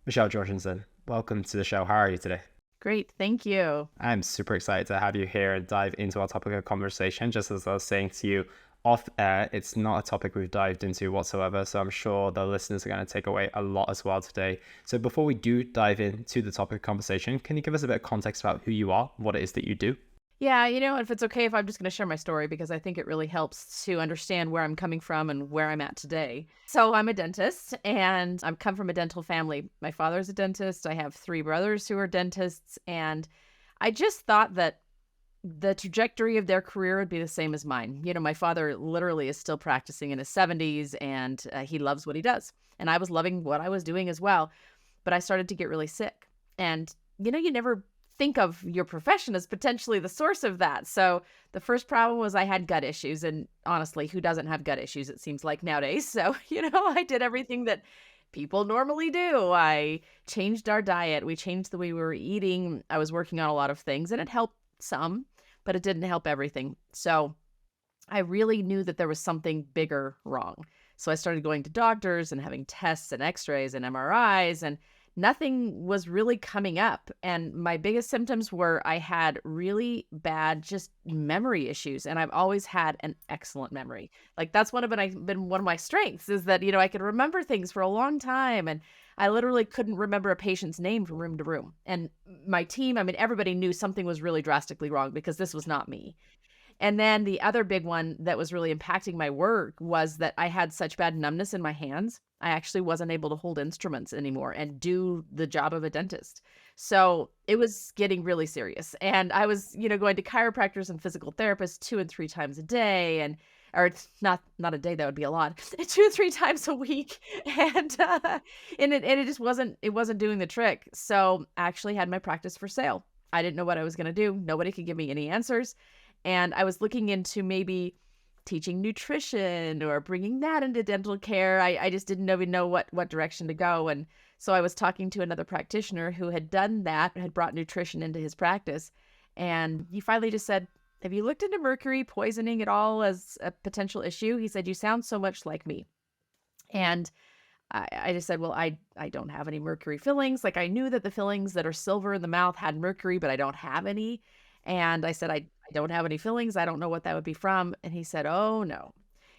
Michelle Jorgensen, welcome to the show. How are you today? Great, thank you. I'm super excited to have you here and dive into our topic of conversation. Just as I was saying to you off air, it's not a topic we've dived into whatsoever. So I'm sure the listeners are going to take away a lot as well today. So before we do dive into the topic of conversation, can you give us a bit of context about who you are, what it is that you do? Yeah, if it's okay if I'm just going to share my story because I think it really helps to understand where I'm coming from and where I'm at today. So, I'm a dentist and I've come from a dental family. My father's a dentist. I have three brothers who are dentists. And I just thought that the trajectory of their career would be the same as mine. My father literally is still practicing in his 70s and he loves what he does. And I was loving what I was doing as well. But I started to get really sick. And, you never think of your profession as potentially the source of that. So the first problem was I had gut issues. And honestly, who doesn't have gut issues? It seems like nowadays. So, I did everything that people normally do. I changed our diet. We changed the way we were eating. I was working on a lot of things and it helped some, but it didn't help everything. So I really knew that there was something bigger wrong. So I started going to doctors and having tests and x-rays and MRIs, and nothing was really coming up. And my biggest symptoms were I had really bad just memory issues. And I've always had an excellent memory. Like that's been one of my strengths is that, I could remember things for a long time. And I literally couldn't remember a patient's name from room to room. And my team, everybody knew something was really drastically wrong because this was not me. And then the other big one that was really impacting my work was that I had such bad numbness in my hands. I actually wasn't able to hold instruments anymore and do the job of a dentist. So it was getting really serious. And I was, going to chiropractors and physical therapists 2 and 3 times a day, and or it's not a day, that would be a lot. 2 or 3 times a week. And it just wasn't doing the trick. So I actually had my practice for sale. I didn't know what I was going to do. Nobody could give me any answers. And I was looking into maybe teaching nutrition or bringing that into dental care. I just didn't even know what direction to go. And so I was talking to another practitioner who had done that, had brought nutrition into his practice. And he finally just said, have you looked into mercury poisoning at all as a potential issue? He said, you sound so much like me. And I just said, well, I don't have any mercury fillings. Like I knew that the fillings that are silver in the mouth had mercury, but I don't have any. And I said, I don't have any fillings. I don't know what that would be from. And he said, oh no,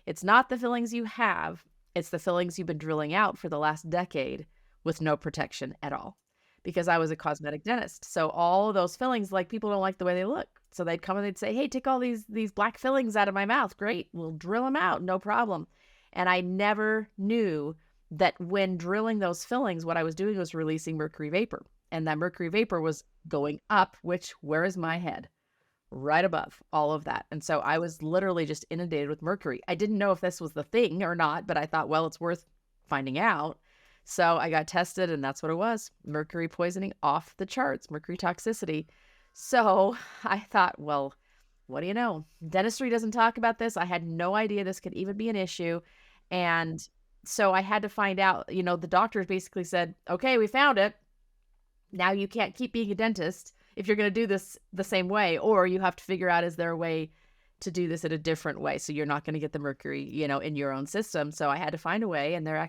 it's not the fillings you have. It's the fillings you've been drilling out for the last decade with no protection at all. Because I was a cosmetic dentist. So all of those fillings, like people don't like the way they look. So they'd come and they'd say, hey, take all these black fillings out of my mouth. Great. We'll drill them out. No problem. And I never knew that when drilling those fillings, what I was doing was releasing mercury vapor. And that mercury vapor was going up, which, where is my head? Right above all of that. And so I was literally just inundated with mercury. I didn't know if this was the thing or not, but I thought, well, it's worth finding out. So I got tested and that's what it was. Mercury poisoning off the charts, mercury toxicity. So I thought, well, what do you know? Dentistry doesn't talk about this. I had no idea this could even be an issue. And so I had to find out, the doctors basically said, okay, we found it. Now you can't keep being a dentist if you're going to do this the same way, or you have to figure out, is there a way to do this in a different way so you're not going to get the mercury, in your own system. So I had to find a way, and there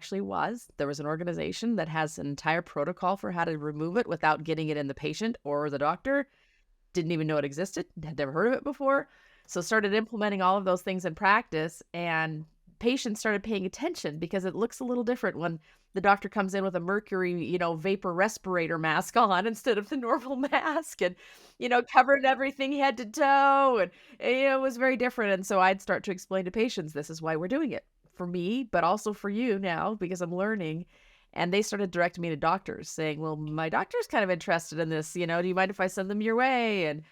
was an organization that has an entire protocol for how to remove it without getting it in the patient or the doctor. Didn't even know it existed, had never heard of it before. So started implementing all of those things in practice, and patients started paying attention because it looks a little different when the doctor comes in with a mercury, vapor respirator mask on instead of the normal mask, and, covered everything head to toe. And, it was very different. And so I'd start to explain to patients, this is why we're doing it for me, but also for you now, because I'm learning. And they started directing me to doctors saying, well, my doctor's kind of interested in this, do you mind if I send them your way? And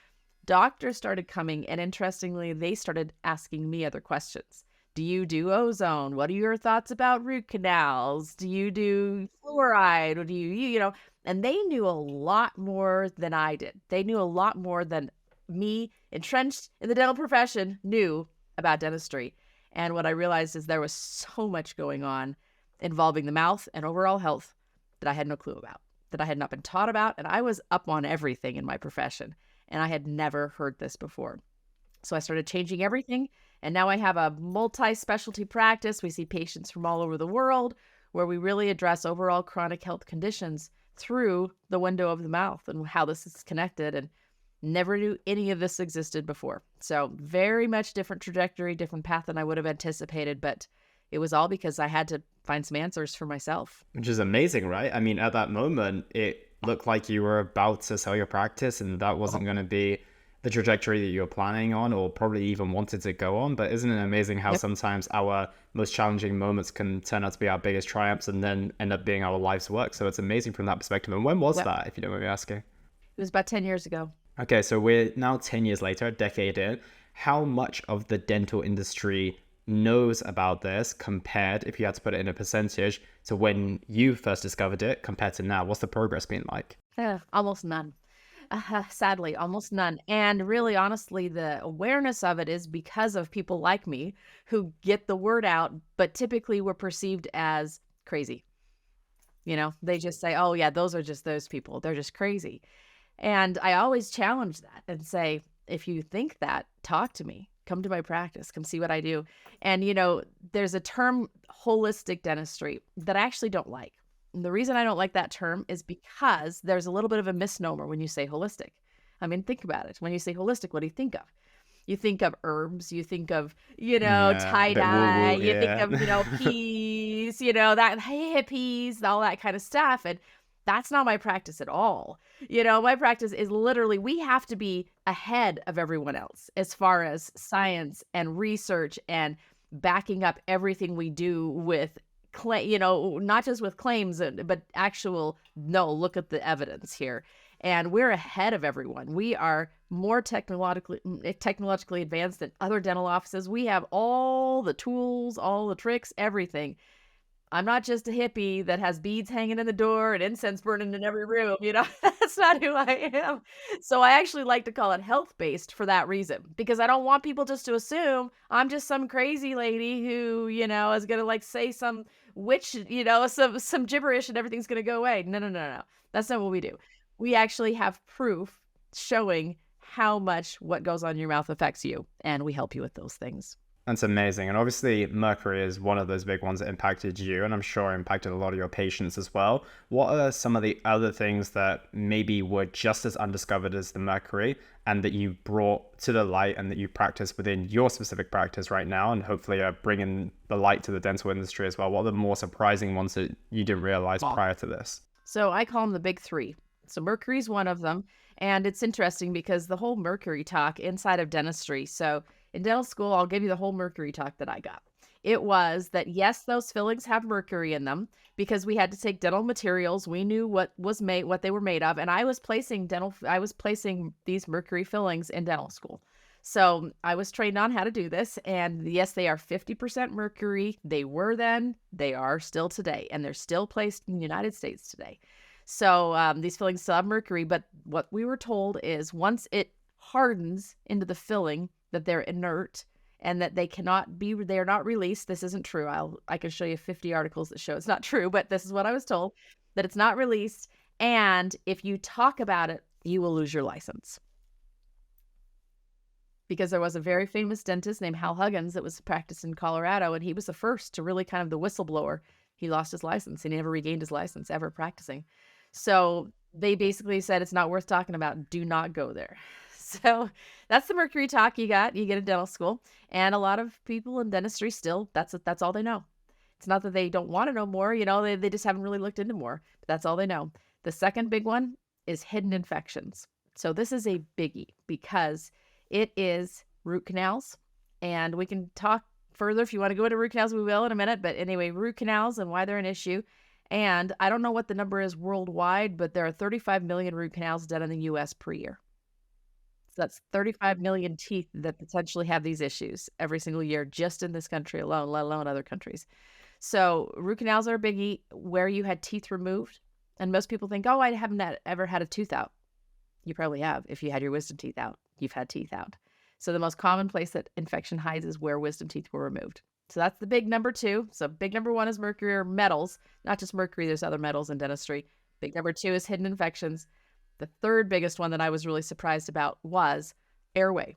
doctors started coming, and interestingly, they started asking me other questions. Do you do ozone? What are your thoughts about root canals? Do you do fluoride? Or do you, and they knew a lot more than I did. They knew a lot more than me, entrenched in the dental profession, knew about dentistry. And what I realized is there was so much going on involving the mouth and overall health that I had no clue about, that I had not been taught about. And I was up on everything in my profession, and I had never heard this before. So I started changing everything. And now I have a multi-specialty practice. We see patients from all over the world. where we really address overall chronic health conditions through the window of the mouth and how this is connected. And never knew any of this existed before. So very much different trajectory, different path than I would have anticipated, but it was all because I had to find some answers for myself. Which is amazing, right? I mean, at that moment, it looked like you were about to sell your practice and that wasn't going to be the trajectory that you were planning on or probably even wanted to go on. But isn't it amazing how sometimes our most challenging moments can turn out to be our biggest triumphs and then end up being our life's work? So it's amazing from that perspective. And when was that, if you don't mind me asking? It was about 10 years ago. Okay, so we're now 10 years later, a decade in. How much of the dental industry knows about this compared, if you had to put it in a percentage, to when you first discovered it compared to now? What's the progress been like? Almost none. Sadly, almost none. And really, honestly, the awareness of it is because of people like me who get the word out, but typically we're perceived as crazy. You know, they just say, oh, yeah, those are just those people. They're just crazy. And I always challenge that and say, if you think that, talk to me, come to my practice, come see what I do. And, you know, there's a term, holistic dentistry, that I actually don't like. And the reason I don't like that term is because there's a little bit of a misnomer when you say holistic. I mean, think about it. When you say holistic, what do you think of? You think of herbs, you think of, tie-dye, you think of, peas, that hippies, all that kind of stuff. And that's not my practice at all. My practice is literally, we have to be ahead of everyone else as far as science and research and backing up everything we do with not just with claims, but look at the evidence here. And we're ahead of everyone. We are more technologically advanced than other dental offices. We have all the tools, all the tricks, everything. I'm not just a hippie that has beads hanging in the door and incense burning in every room. That's not who I am. So I actually like to call it health-based for that reason, because I don't want people just to assume I'm just some crazy lady who, is going to say some witch, some gibberish and everything's going to go away. No. That's not what we do. We actually have proof showing how much what goes on in your mouth affects you, and we help you with those things. That's amazing. And obviously, Mercury is one of those big ones that impacted you, and I'm sure impacted a lot of your patients as well. What are some of the other things that maybe were just as undiscovered as the Mercury and that you brought to the light and that you practice within your specific practice right now, and hopefully are bringing the light to the dental industry as well? What are the more surprising ones that you didn't realize prior to this? So I call them the big three. So Mercury's one of them. And it's interesting because the whole Mercury talk inside of dentistry. So in dental school, I'll give you the whole Mercury talk that I got. It was that, yes, those fillings have mercury in them because we had to take dental materials. We knew what they were made of. And I was placing these mercury fillings in dental school. So I was trained on how to do this. And yes, they are 50% mercury. They were then, they are still today, and they're still placed in the United States today. So these fillings still have mercury, but what we were told is once it hardens into the filling, that they're inert and that they are not released. This isn't true. I can show you 50 articles that show it's not true, but this is what I was told, that it's not released. And if you talk about it, you will lose your license. Because there was a very famous dentist named Hal Huggins that was practiced in Colorado, and he was the first to really kind of the whistleblower. He lost his license. He never regained his license ever practicing. So they basically said, it's not worth talking about. Do not go there. So that's the Mercury talk you get in dental school. And a lot of people in dentistry still, that's all they know. It's not that they don't want to know more, they just haven't really looked into more, but that's all they know. The second big one is hidden infections. So this is a biggie because it is root canals, and we can talk further if you want to go into root canals, we will in a minute. But anyway, root canals and why they're an issue. And I don't know what the number is worldwide, but there are 35 million root canals done in the US per year. So that's 35 million teeth that potentially have these issues every single year, just in this country alone, let alone other countries. So root canals are a biggie where you had teeth removed. And most people think, oh, I haven't ever had a tooth out. You probably have. If you had your wisdom teeth out, you've had teeth out. So the most common place that infection hides is where wisdom teeth were removed. So that's the big number two. So big number one is mercury or metals, not just mercury. There's other metals in dentistry. Big number two is hidden infections. The third biggest one that I was really surprised about was airway.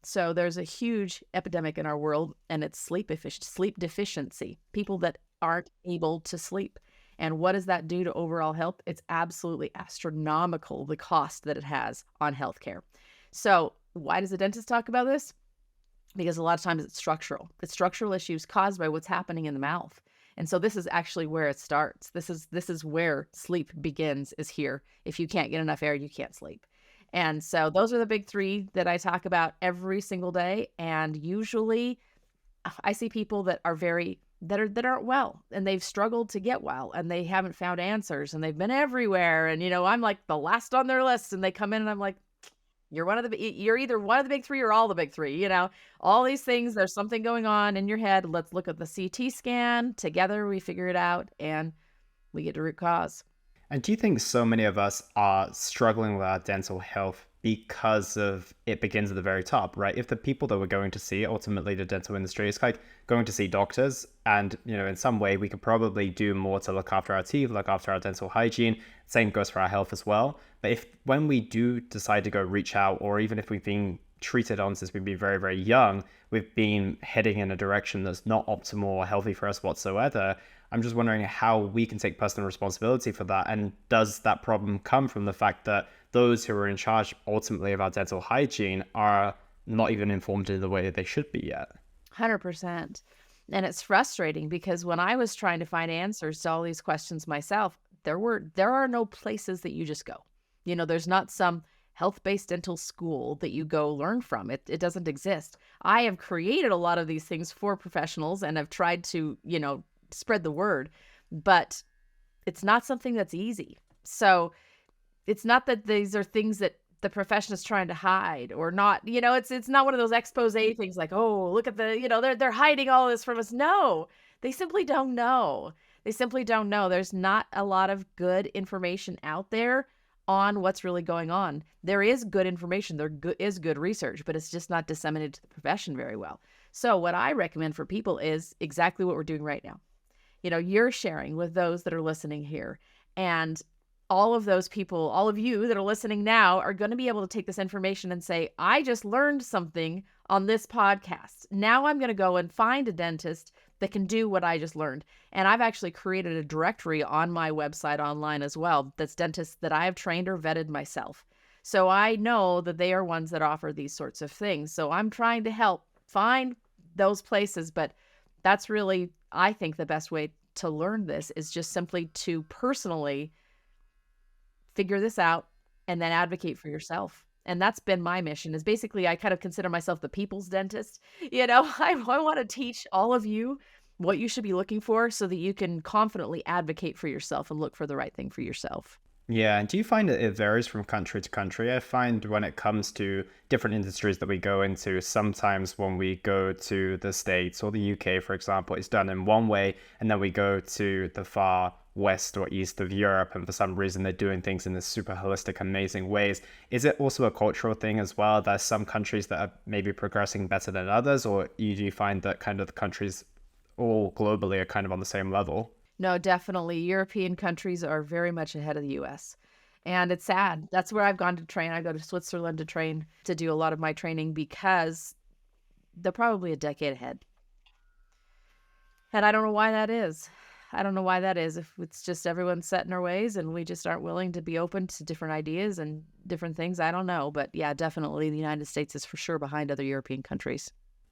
So there's a huge epidemic in our world, and it's sleep deficiency. People that aren't able to sleep. And what does that do to overall health? It's absolutely astronomical, the cost that it has on healthcare. So, why does a dentist talk about this? Because a lot of times it's structural. It's structural issues caused by what's happening in the mouth. And so this is actually where it starts. This is where sleep begins, is here. If you can't get enough air, you can't sleep. And so those are the big three that I talk about every single day. And usually I see people that are that aren't well, and they've struggled to get well, and they haven't found answers, and they've been everywhere. And I'm like the last on their list, and they come in and I'm like, you're either one of the big three or all the big three, all these things, there's something going on in your head. Let's look at the CT scan together. We figure it out and we get to root cause. And do you think so many of us are struggling with our dental health because of it begins at the very top, right? If the people that we're going to see, ultimately the dental industry, is like going to see doctors, and in some way we could probably do more to look after our teeth, look after our dental hygiene. Same goes for our health as well. But if when we do decide to go reach out, or even if we've been treated on since we've been very, very young, we've been heading in a direction that's not optimal or healthy for us whatsoever. I'm just wondering how we can take personal responsibility for that. And does that problem come from the fact that those who are in charge ultimately of our dental hygiene are not even informed in the way that they should be yet? 100%. And it's frustrating because when I was trying to find answers to all these questions myself, there are no places that you just go. There's not some health-based dental school that you go learn from. It doesn't exist. I have created a lot of these things for professionals and have tried to, spread the word, but it's not something that's easy. So it's not that these are things that the profession is trying to hide or not, it's not one of those expose things like, oh, look at they're hiding all this from us. No, they simply don't know. They simply don't know. There's not a lot of good information out there on what's really going on. There is good information. There is good research, but it's just not disseminated to the profession very well. So what I recommend for people is exactly what we're doing right now. You're sharing with those that are listening here, and all of those people, all of you that are listening now, are going to be able to take this information and say, I just learned something on this podcast. Now I'm going to go and find a dentist that can do what I just learned. And I've actually created a directory on my website online as well. That's dentists that I have trained or vetted myself. So I know that they are ones that offer these sorts of things. So I'm trying to help find those places. But that's really, I think, the best way to learn this is just simply to personally figure this out and then advocate for yourself. And that's been my mission, is basically I kind of consider myself the people's dentist. I want to teach all of you what you should be looking for so that you can confidently advocate for yourself and look for the right thing for yourself. Yeah, and do you find that it varies from country to country? I find when it comes to different industries that we go into, sometimes when we go to the States or the UK, for example, it's done in one way, and then we go to the far west or east of Europe, and for some reason they're doing things in this super holistic, amazing ways. Is it also a cultural thing as well? There's some countries that are maybe progressing better than others, or do you find that kind of the countries all globally are kind of on the same level? No, definitely. European countries are very much ahead of the US. And it's sad. That's where I've gone to train. I go to Switzerland to train, to do a lot of my training, because they're probably a decade ahead. And I don't know why that is. I don't know why that is. If it's just everyone set in our ways and we just aren't willing to be open to different ideas and different things, I don't know. But yeah, definitely the United States is for sure behind other European countries.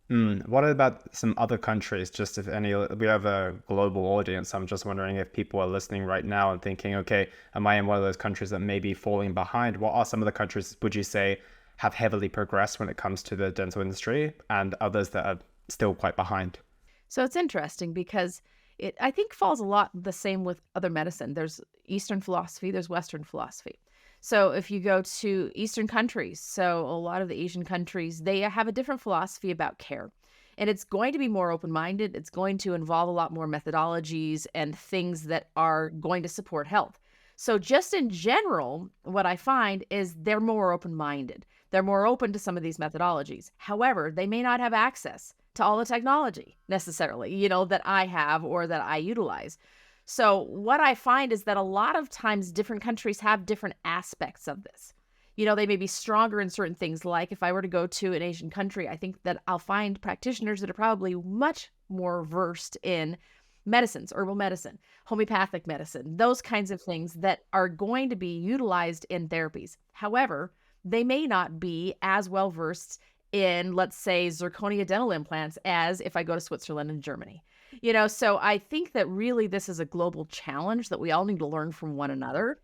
What about some other countries? Just if any, we have a global audience. I'm just wondering if people are listening right now and thinking, okay, am I in one of those countries that may be falling behind? What are some of the countries, would you say, have heavily progressed when it comes to the dental industry, and others that are still quite behind? So it's interesting because it, I think, falls a lot the same with other medicine. There's Eastern philosophy, there's Western philosophy. So if you go to Eastern countries, so a lot of the Asian countries, they have a different philosophy about care. And it's going to be more open-minded. It's going to involve a lot more methodologies and things that are going to support health. So just in general, what I find is they're more open-minded. They're more open to some of these methodologies. However, they may not have access to all the technology necessarily, that I have or that I utilize. So what I find is that a lot of times different countries have different aspects of this. They may be stronger in certain things. Like if I were to go to an Asian country, I think that I'll find practitioners that are probably much more versed in medicines, herbal medicine, homeopathic medicine, those kinds of things that are going to be utilized in therapies. However, they may not be as well versed in, let's say, zirconia dental implants as if I go to Switzerland and Germany. So I think that really this is a global challenge that we all need to learn from one another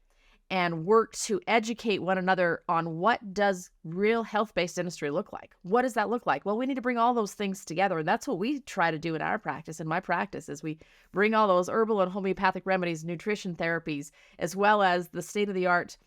and work to educate one another on what does real health-based dentistry look like. What does that look like? Well, we need to bring all those things together, and that's what we try to do in our practice. In my practice is we bring all those herbal and homeopathic remedies, nutrition therapies, as well as the state-of-the-art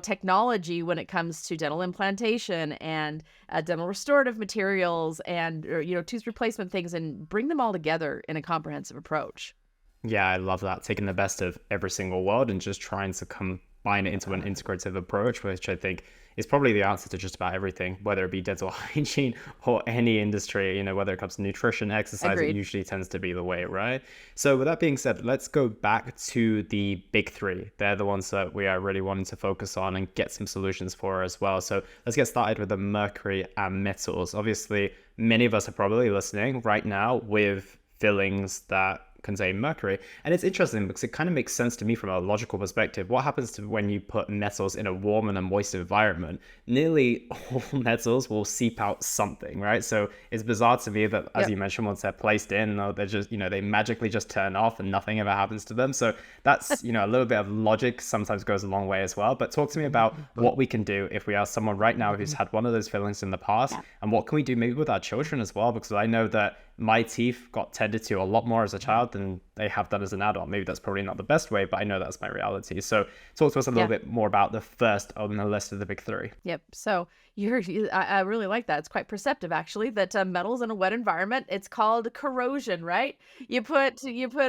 technology when it comes to dental implantation and dental restorative materials and tooth replacement things, and bring them all together in a comprehensive approach. Yeah, I love that. Taking the best of every single world and just trying to combine it into an integrative approach, which I think is probably the answer to just about everything, whether it be dental hygiene or any industry, whether it comes to nutrition, exercise, Agreed. It usually tends to be the way, right? So with that being said, let's go back to the big three. They're the ones that we are really wanting to focus on and get some solutions for as well. So let's get started with the mercury and metals. Obviously, many of us are probably listening right now with fillings that contain mercury. And it's interesting because it kind of makes sense to me from a logical perspective. What happens to when you put metals in a warm and a moist environment? Nearly all metals will seep out something, right? So it's bizarre to me that, as you mentioned, once they're placed in, they're just, they magically just turn off and nothing ever happens to them. So that's, a little bit of logic sometimes goes a long way as well. But talk to me about what we can do if we are someone right now who's had one of those fillings in the past, and what can we do maybe with our children as well? Because I know that my teeth got tended to a lot more as a child than they have done as an adult. Maybe that's probably not the best way, but I know that's my reality. So talk to us a little bit more about the first on the list of the big three. Yep. So I really like that. It's quite perceptive, actually, that metals in a wet environment, it's called corrosion, right? You put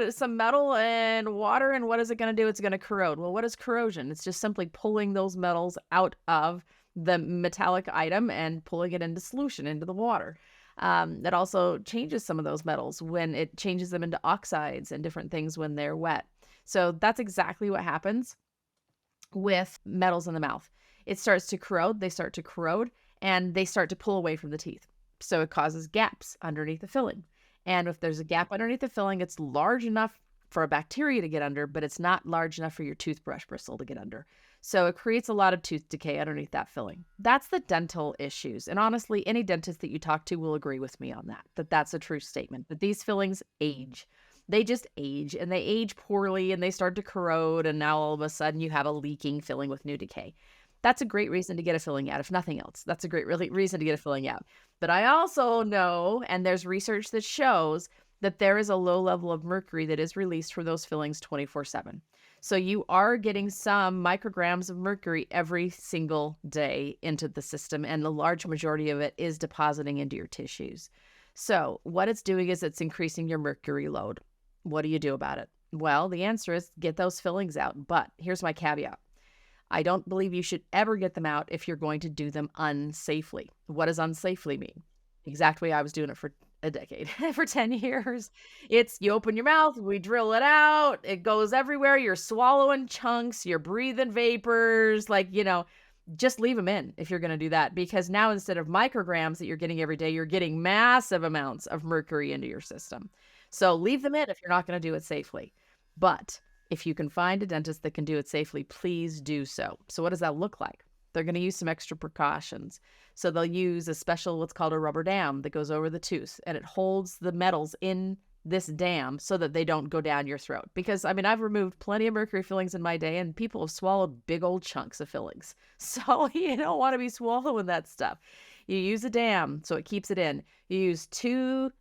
some metal and water, and what is it going to do? It's going to corrode. Well, what is corrosion? It's just simply pulling those metals out of the metallic item and pulling it into solution, into the water. That also changes some of those metals when it changes them into oxides and different things when they're wet. So that's exactly what happens with metals in the mouth. It starts to corrode, they start to corrode, and they start to pull away from the teeth. So it causes gaps underneath the filling. And if there's a gap underneath the filling, it's large enough for a bacteria to get under, but it's not large enough for your toothbrush bristle to get under. So it creates a lot of tooth decay underneath that filling. That's the dental issues. And honestly, any dentist that you talk to will agree with me on that that's a true statement, that these fillings age. They just age, and they age poorly, and they start to corrode, and now all of a sudden you have a leaking filling with new decay. That's a great reason to get a filling out, if nothing else. That's a great reason to get a filling out. But I also know, and there's research that shows, that there is a low level of mercury that is released from those fillings 24/7. So you are getting some micrograms of mercury every single day into the system, and the large majority of it is depositing into your tissues. So what it's doing is it's increasing your mercury load. What do you do about it? Well, the answer is get those fillings out. But here's my caveat. I don't believe you should ever get them out if you're going to do them unsafely. What does unsafely mean? Exact way I was doing it for a decade, for 10 years. It's you open your mouth, we drill it out, it goes everywhere, you're swallowing chunks, you're breathing vapors, just leave them in if you're going to do that, because now instead of micrograms that you're getting every day, you're getting massive amounts of mercury into your system. So leave them in if you're not going to do it safely. But if you can find a dentist that can do it safely, please do so. So what does that look like? They're going to use some extra precautions. So they'll use a special, what's called a rubber dam that goes over the tooth, and it holds the metals in this dam so that they don't go down your throat. Because, I've removed plenty of mercury fillings in my day, and people have swallowed big old chunks of fillings. So you don't want to be swallowing that stuff. You use a dam so it keeps it in. You use two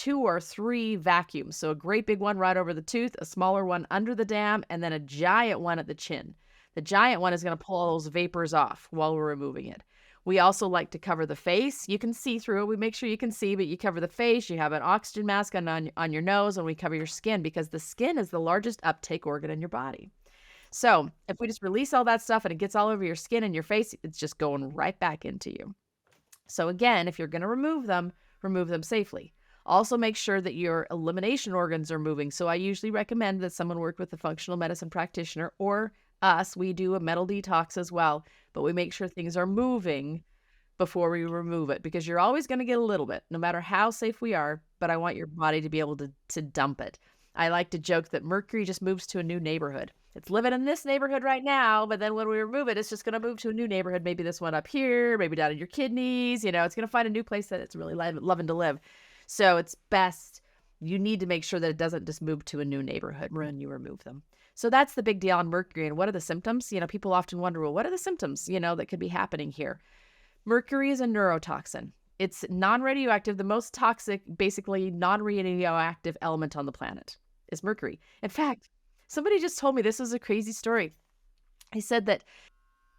or three vacuums. So a great big one right over the tooth, a smaller one under the dam, and then a giant one at the chin. The giant one is going to pull all those vapors off while we're removing it. We also like to cover the face. You can see through it. We make sure you can see, but you cover the face. You have an oxygen mask on your nose, and we cover your skin because the skin is the largest uptake organ in your body. So if we just release all that stuff and it gets all over your skin and your face, it's just going right back into you. So again, if you're going to remove them safely. Also make sure that your elimination organs are moving. So I usually recommend that someone work with a functional medicine practitioner, or us. We do a metal detox as well, but we make sure things are moving before we remove it, because you're always going to get a little bit, no matter how safe we are, but I want your body to be able to dump it. I like to joke that Mercury just moves to a new neighborhood. It's living in this neighborhood right now, but then when we remove it, it's just going to move to a new neighborhood. Maybe this one up here, maybe down in your kidneys. It's going to find a new place that it's really loving to live. So it's best, you need to make sure that it doesn't just move to a new neighborhood when you remove them. So that's the big deal on Mercury. And what are the symptoms? People often wonder, well, what are the symptoms, that could be happening here? Mercury is a neurotoxin. It's non-radioactive. The most toxic, basically non-radioactive element on the planet is mercury. In fact, somebody just told me, this was a crazy story. He said that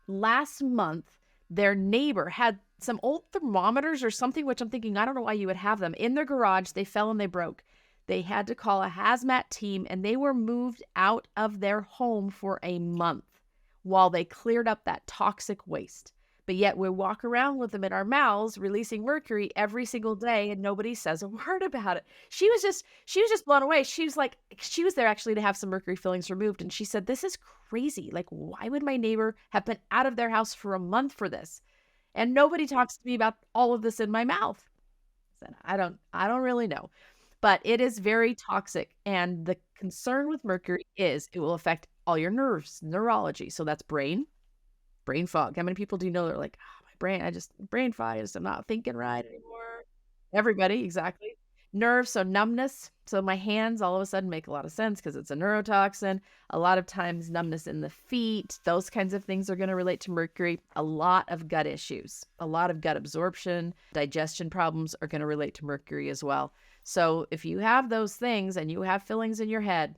last month, their neighbor had some old thermometers or something, which I'm thinking, I don't know why you would have them, in their garage. They fell and they broke. They had to call a hazmat team, and they were moved out of their home for a month while they cleared up that toxic waste. But yet we walk around with them in our mouths, releasing mercury every single day, and nobody says a word about it. She was just blown away. She was there actually to have some mercury fillings removed. And she said, this is crazy. Like, why would my neighbor have been out of their house for a month for this? And nobody talks to me about all of this in my mouth. I said, I don't really know, but it is very toxic. And the concern with mercury is it will affect all your nerves, neurology. So that's brain fog. How many people do you know that are like, brain fog, I'm not thinking right anymore? Everybody, exactly. Nerves, so numbness. So my hands all of a sudden make a lot of sense because it's a neurotoxin. A lot of times numbness in the feet, those kinds of things are going to relate to mercury. A lot of gut issues, a lot of gut absorption, digestion problems are going to relate to mercury as well. So if you have those things and you have fillings in your head,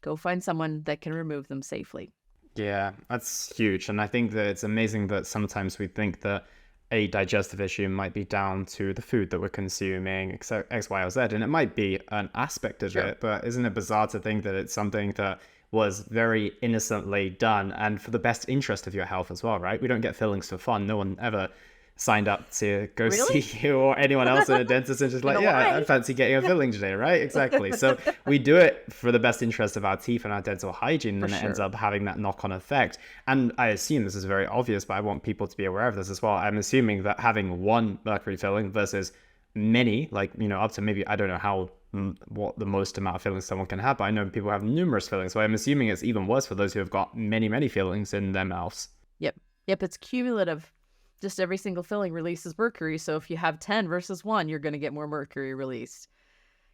go find someone that can remove them safely. Yeah, that's huge. And I think that it's amazing that sometimes we think that a digestive issue might be down to the food that we're consuming, X, Y, or Z. And it might be an aspect of it, but isn't it bizarre to think that it's something that was very innocently done and for the best interest of your health as well, right? We don't get fillings for fun. No one ever signed up to go Really? see you or anyone else at a dentist and just like, yeah, I fancy getting a filling today, right? Exactly. So we do it for the best interest of our teeth and our dental hygiene, and it ends up having that knock-on effect. And I assume this is very obvious, but I want people to be aware of this as well. I'm assuming that having one mercury filling versus many, like, up to maybe, I don't know what the most amount of fillings someone can have, but I know people have numerous fillings. So I'm assuming it's even worse for those who have got many, many fillings in their mouths. Yep. It's cumulative. Just every single filling releases mercury. So if you have 10 versus 1, you're going to get more mercury released.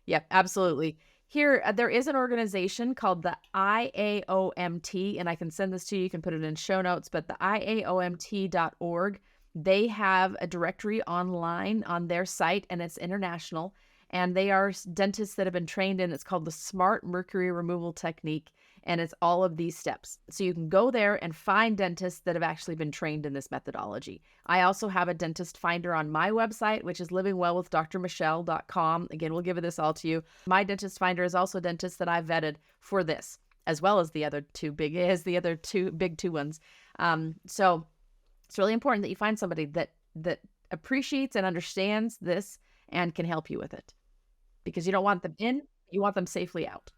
Yep, absolutely. Here, there is an organization called the IAOMT, and I can send this to you. You can put it in show notes, but the IAOMT.org, they have a directory online on their site, and it's international. And they are dentists that have been trained in, it's called the Smart Mercury Removal Technique. And it's all of these steps. So you can go there and find dentists that have actually been trained in this methodology. I also have a dentist finder on my website, which is livingwellwithdrmichelle.com. Again, we'll give this all to you. My dentist finder is also dentists that I've vetted for this, as well as the other two big ones. So it's really important that you find somebody that appreciates and understands this and can help you with it, because you don't want them in, you want them safely out.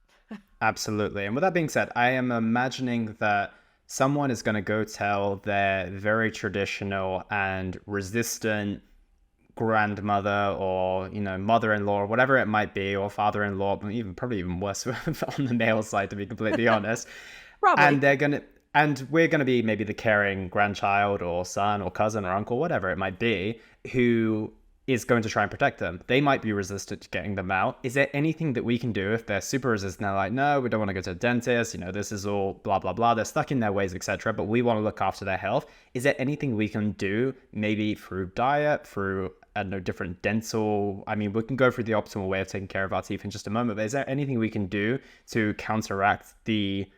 Absolutely. And with that being said, I am imagining that someone is going to go tell their very traditional and resistant grandmother or, mother-in-law or whatever it might be, or father-in-law, probably even worse on the male side, to be completely honest. Probably. And we're going to be maybe the caring grandchild or son or cousin or uncle, whatever it might be, who is going to try and protect them. They might be resistant to getting them out. Is there anything that we can do if they're super resistant? They're like, no, we don't want to go to a dentist. This is all blah, blah, blah. They're stuck in their ways, etc. But we want to look after their health. Is there anything we can do, maybe through diet, through, I don't know, different dental? I mean, we can go through the optimal way of taking care of our teeth in just a moment. But is there anything we can do to counteract the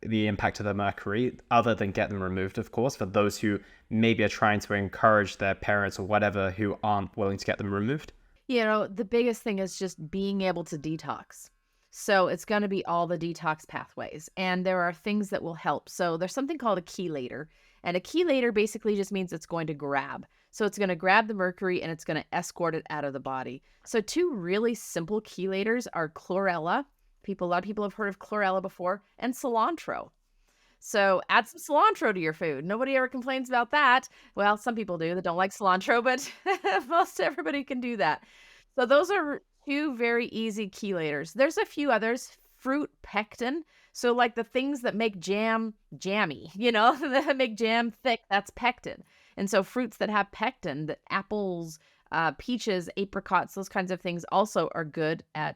impact of the mercury, other than get them removed, of course, for those who maybe are trying to encourage their parents or whatever who aren't willing to get them removed? The biggest thing is just being able to detox. So it's going to be all the detox pathways, and there are things that will help. So there's something called a chelator, and a chelator basically just means it's going to grab. So it's going to grab the mercury and it's going to escort it out of the body. So two really simple chelators are chlorella. A lot of people have heard of chlorella before, and cilantro. So add some cilantro to your food. Nobody ever complains about that. Well, some people do that don't like cilantro, but most everybody can do that. So those are two very easy chelators. There's a few others. Fruit pectin. So like the things that make jam jammy, that make jam thick, that's pectin. And so fruits that have pectin, the apples, peaches, apricots, those kinds of things also are good at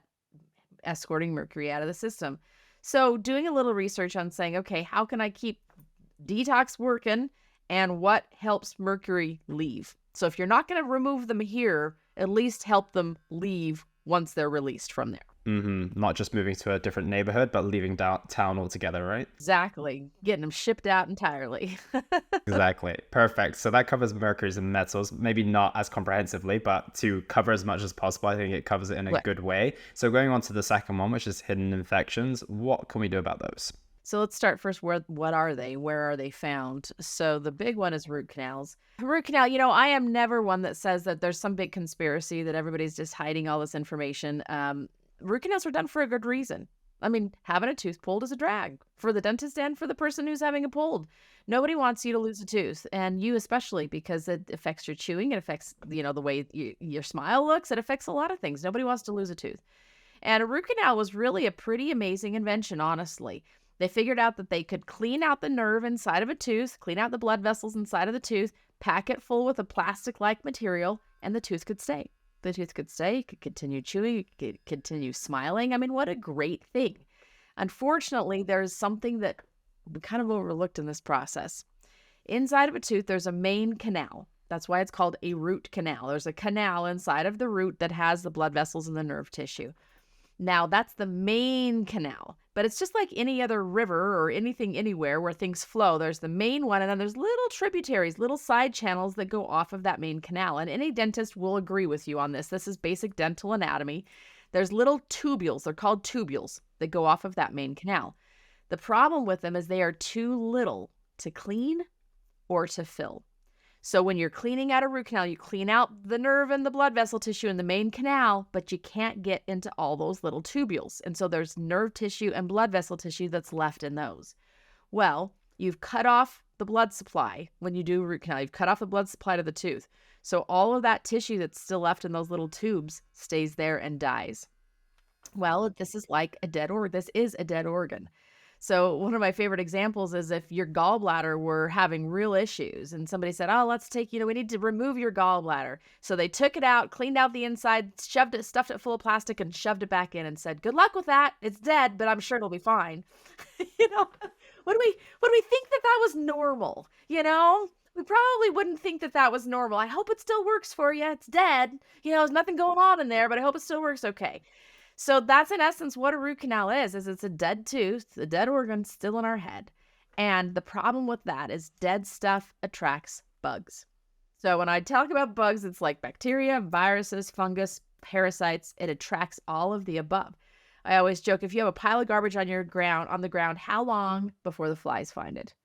escorting mercury out of the system. So doing a little research on saying, okay, how can I keep detox working and what helps mercury leave? So if you're not going to remove them here, at least help them leave once they're released from there. Not just moving to a different neighborhood, but leaving town altogether, right? Exactly. Getting them shipped out entirely. Exactly. Perfect. So that covers mercuries and metals, maybe not as comprehensively, but to cover as much as possible, I think it covers it in a good way. So going on to the second one, which is hidden infections, what can we do about those? So let's start first. What are they? Where are they found? So the big one is root canals. Root canal, I am never one that says that there's some big conspiracy that everybody's just hiding all this information. Root canals are done for a good reason. I mean, having a tooth pulled is a drag for the dentist and for the person who's having it pulled. Nobody wants you to lose a tooth, and you especially, because it affects your chewing. It affects, the way your smile looks. It affects a lot of things. Nobody wants to lose a tooth. And a root canal was really a pretty amazing invention, honestly. They figured out that they could clean out the nerve inside of a tooth, clean out the blood vessels inside of the tooth, pack it full with a plastic-like material, and the tooth could stay. The tooth could stay, it could continue chewing, it could continue smiling. I mean, what a great thing. Unfortunately, there's something that we kind of overlooked in this process. Inside of a tooth, there's a main canal. That's why it's called a root canal. There's a canal inside of the root that has the blood vessels and the nerve tissue. Now, that's the main canal, but it's just like any other river or anything anywhere where things flow. There's the main one, and then there's little tributaries, little side channels that go off of that main canal. And any dentist will agree with you on this. This is basic dental anatomy. There's little tubules. They're called tubules that go off of that main canal. The problem with them is they are too little to clean or to fill. So when you're cleaning out a root canal, you clean out the nerve and the blood vessel tissue in the main canal, but you can't get into all those little tubules. And so there's nerve tissue and blood vessel tissue that's left in those. Well, you've cut off the blood supply when you do a root canal. You've cut off the blood supply to the tooth. So all of that tissue that's still left in those little tubes stays there and dies. Well, this is like a dead organ. This is a dead organ. So one of my favorite examples is if your gallbladder were having real issues and somebody said, oh, let's take, we need to remove your gallbladder. So they took it out, cleaned out the inside, stuffed it full of plastic and shoved it back in and said, good luck with that. It's dead, but I'm sure it'll be fine. Would we think that was normal? We probably wouldn't think that was normal. I hope it still works for you. It's dead. There's nothing going on in there, but I hope it still works okay. So that's in essence what a root canal is it's a dead tooth, a dead organ still in our head. And the problem with that is dead stuff attracts bugs. So when I talk about bugs, it's like bacteria, viruses, fungus, parasites. It attracts all of the above. I always joke, if you have a pile of garbage on the ground, how long before the flies find it?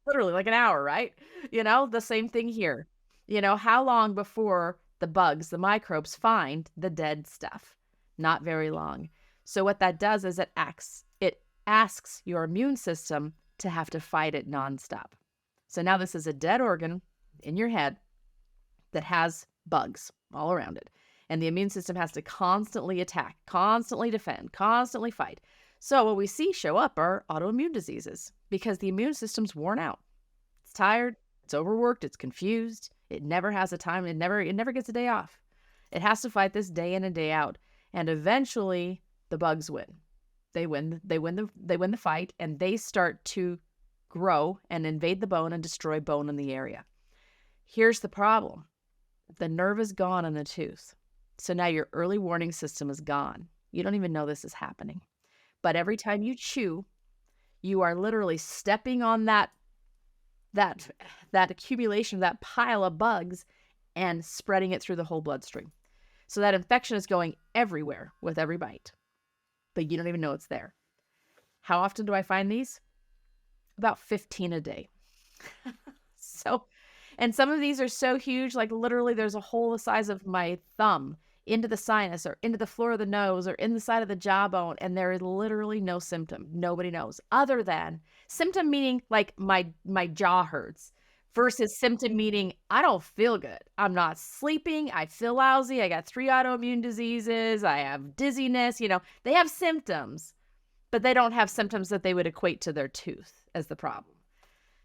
Literally like an hour, right? The same thing here. How long before the bugs, the microbes find the dead stuff? Not very long. So what that does is it asks your immune system to have to fight it nonstop. So now this is a dead organ in your head that has bugs all around it. And the immune system has to constantly attack, constantly defend, constantly fight. So what we see show up are autoimmune diseases because the immune system's worn out. It's tired, it's overworked, it's confused. It never has a time, it never gets a day off. It has to fight this day in and day out. And eventually the bugs win. They win the fight, and they start to grow and invade the bone and destroy bone in the area. Here's the problem. The nerve is gone in the tooth. So now your early warning system is gone. You don't even know this is happening. But every time you chew, you are literally stepping on that accumulation, that pile of bugs, and spreading it through the whole bloodstream. So that infection is going everywhere with every bite, but you don't even know it's there. How often do I find these? About 15 a day. And some of these are so huge, like literally there's a hole the size of my thumb into the sinus or into the floor of the nose or in the side of the jawbone, and there is literally no symptom. Nobody knows other than symptom, meaning like my jaw hurts versus symptom meaning I don't feel good. I'm not sleeping. I feel lousy. I got 3 autoimmune diseases. I have dizziness. They have symptoms, but they don't have symptoms that they would equate to their tooth as the problem.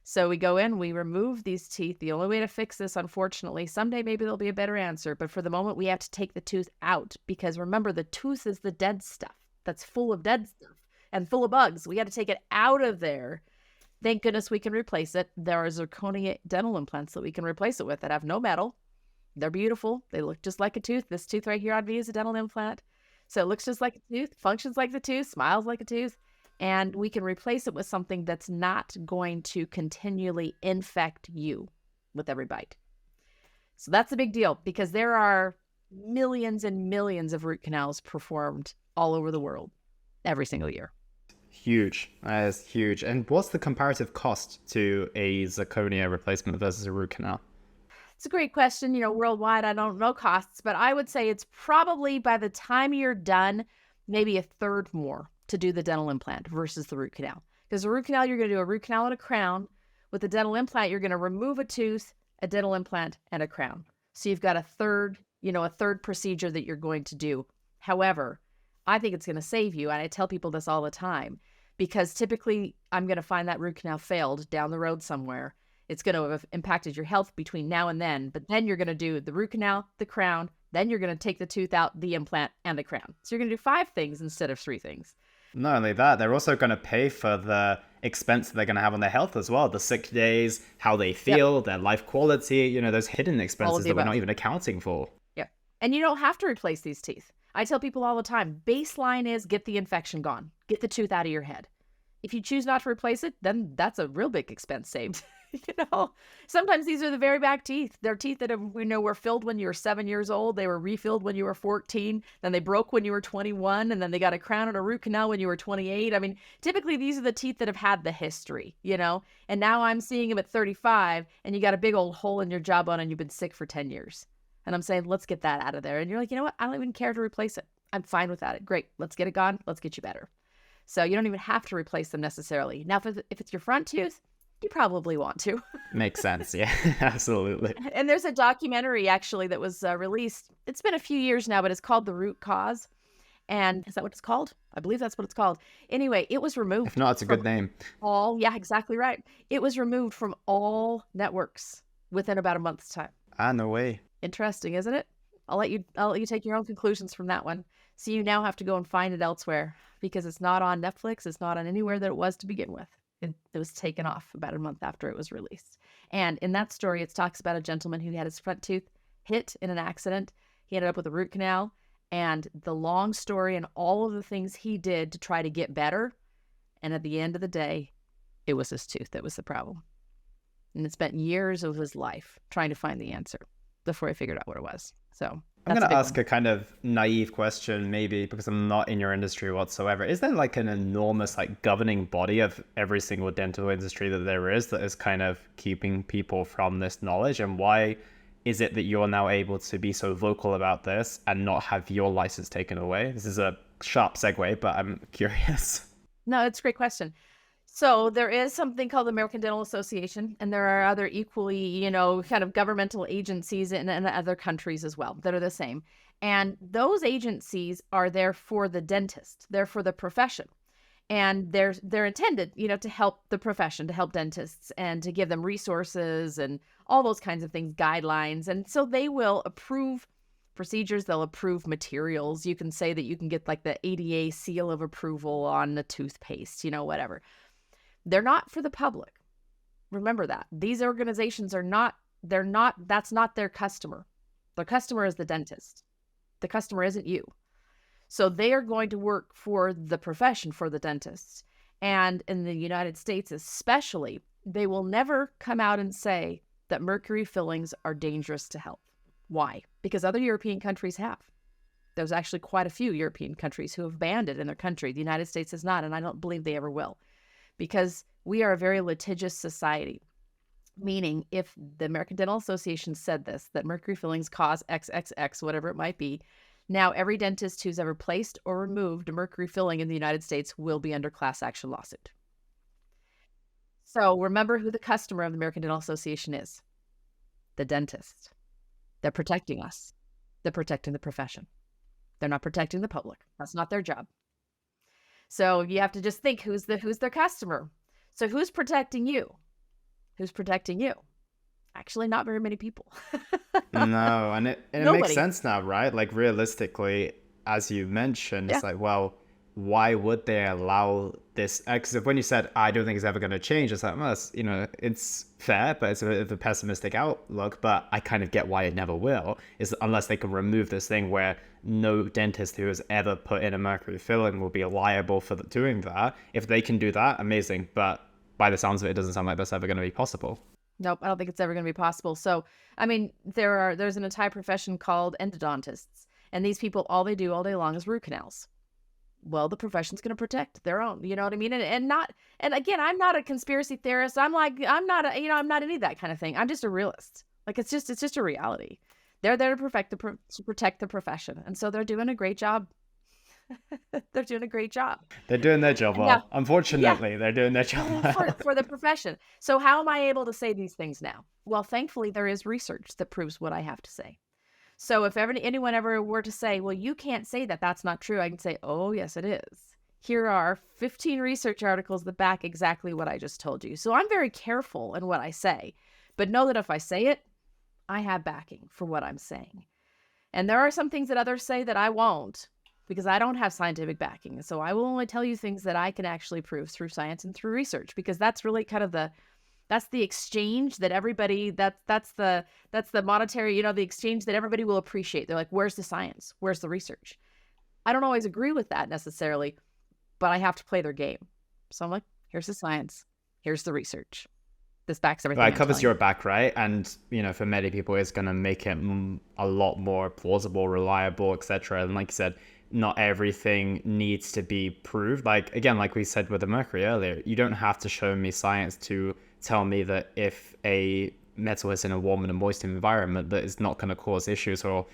So we go in, we remove these teeth. The only way to fix this, unfortunately, someday maybe there'll be a better answer, but for the moment we have to take the tooth out because remember, the tooth is the dead stuff that's full of dead stuff and full of bugs. We got to take it out of there. Thank goodness we can replace it. There are zirconia dental implants that we can replace it with that have no metal. They're beautiful. They look just like a tooth. This tooth right here on me is a dental implant. So it looks just like a tooth, functions like the tooth, smiles like a tooth. And we can replace it with something that's not going to continually infect you with every bite. So that's a big deal because there are millions and millions of root canals performed all over the world every single year. Huge. That is huge. And what's the comparative cost to a zirconia replacement versus a root canal? It's a great question. Worldwide, I don't know costs, but I would say it's probably by the time you're done, maybe a third more to do the dental implant versus the root canal. Because the root canal, you're going to do a root canal and a crown. With the dental implant, you're going to remove a tooth, a dental implant, and a crown. So you've got a third procedure that you're going to do. However, I think it's going to save you. And I tell people this all the time because typically I'm going to find that root canal failed down the road somewhere. It's going to have impacted your health between now and then, but then you're going to do the root canal, the crown, then you're going to take the tooth out, the implant, and the crown. So you're going to do 5 things instead of 3 things. Not only that, they're also going to pay for the expense that they're going to have on their health as well. The sick days, how they feel, their life quality, those hidden expenses that we're not even accounting for. Yeah. And you don't have to replace these teeth. I tell people all the time, baseline is get the infection gone. Get the tooth out of your head. If you choose not to replace it, then that's a real big expense saved. Sometimes these are the very back teeth. They're teeth that were filled when you were 7 years old. They were refilled when you were 14. Then they broke when you were 21. And then they got a crown and a root canal when you were 28. I mean, typically these are the teeth that have had the history, and now I'm seeing them at 35 and you got a big old hole in your jawbone and you've been sick for 10 years. And I'm saying, let's get that out of there. And you're like, you know what? I don't even care to replace it. I'm fine with that. Great. Let's get it gone. Let's get you better. So you don't even have to replace them necessarily. Now, if it's your front tooth, you probably want to. Makes sense. Yeah, absolutely. And there's a documentary actually that was released. It's been a few years now, but it's called The Root Cause. And is that what it's called? I believe that's what it's called. Anyway, it was removed. If not, it's a good name. Yeah, exactly right. It was removed from all networks within about a month's time. No way. Interesting, isn't it? I'll let you take your own conclusions from that one. So you now have to go and find it elsewhere because it's not on Netflix. It's not on anywhere that it was to begin with. It was taken off about a month after it was released. And in that story, it talks about a gentleman who had his front tooth hit in an accident. He ended up with a root canal. And the long story and all of the things he did to try to get better. And at the end of the day, it was his tooth that was the problem. And it spent years of his life trying to find the answer before he figured out what it was. So I'm going to ask a kind of naive question, maybe because I'm not in your industry whatsoever. Is there like an enormous governing body of every single dental industry that there is that is kind of keeping people from this knowledge? And why is it that you're now able to be so vocal about this and not have your license taken away? This is a sharp segue, but I'm curious. No, it's a great question. So there is something called the American Dental Association, and there are other equally, kind of governmental agencies in other countries as well that are the same. And those agencies are there for the dentist. They're for the profession. And they're intended, to help the profession, to help dentists and to give them resources and all those kinds of things, guidelines. And so they will approve procedures, they'll approve materials. You can say that you can get like the ADA seal of approval on the toothpaste, whatever. They're not for the public. Remember that. These organizations that's not their customer. Their customer is the dentist. The customer isn't you. So they are going to work for the profession, for the dentists. And in the United States especially, they will never come out and say that mercury fillings are dangerous to health. Why? Because other European countries have. There's actually quite a few European countries who have banned it in their country. The United States has not, and I don't believe they ever will. Because we are a very litigious society, meaning if the American Dental Association said this, that mercury fillings cause XXX, whatever it might be, now every dentist who's ever placed or removed a mercury filling in the United States will be under class action lawsuit. So remember who the customer of the American Dental Association is: the dentist. They're protecting us. They're protecting the profession. They're not protecting the public. That's not their job. So you have to just think, who's their customer? So who's protecting you? Who's protecting you? Actually, not very many people. No, and it makes Nobody. sense now, right? Like realistically, as you mentioned, Yeah. it's like, well, why would they allow this? Because when you said, I don't think it's ever going to change, it's like, well, it's fair, but it's a bit of a pessimistic outlook. But I kind of get why it never will, is unless they can remove this thing where no dentist who has ever put in a mercury filling will be liable for doing that. If they can do that, amazing. But by the sounds of it doesn't sound like that's ever going to be possible. Nope, I don't think it's ever going to be possible. So, I mean, there's an entire profession called endodontists, and these people, all they do all day long is root canals. Well, the profession's going to protect their own, you know what I mean? And again, I'm not a conspiracy theorist. I'm not any of that kind of thing. I'm just a realist. Like, it's just a reality. They're there to protect the profession. And so they're doing a great job. They're doing a great job. They're doing their job well. Now, Unfortunately, they're doing their job well. for the profession. So how am I able to say these things now? Well, thankfully, there is research that proves what I have to say. So if anyone ever were to say, well, you can't say that, that's not true, I can say, oh, yes, it is. Here are 15 research articles that back exactly what I just told you. So I'm very careful in what I say, but know that if I say it, I have backing for what I'm saying. And there are some things that others say that I won't, because I don't have scientific backing. So I will only tell you things that I can actually prove through science and through research, because that's really kind of that's the exchange that everybody, that's the monetary, the exchange that everybody will appreciate. They're like, where's the science? Where's the research? I don't always agree with that necessarily, but I have to play their game. So I'm like, here's the science. Here's the research. This backs everything. It covers your back, right? And, for many people, it's going to make it a lot more plausible, reliable, etc. And like you said, not everything needs to be proved. Like, again, like we said with the mercury earlier, you don't have to show me science to tell me that if a metal is in a warm and a moist environment, that it's not going to cause issues or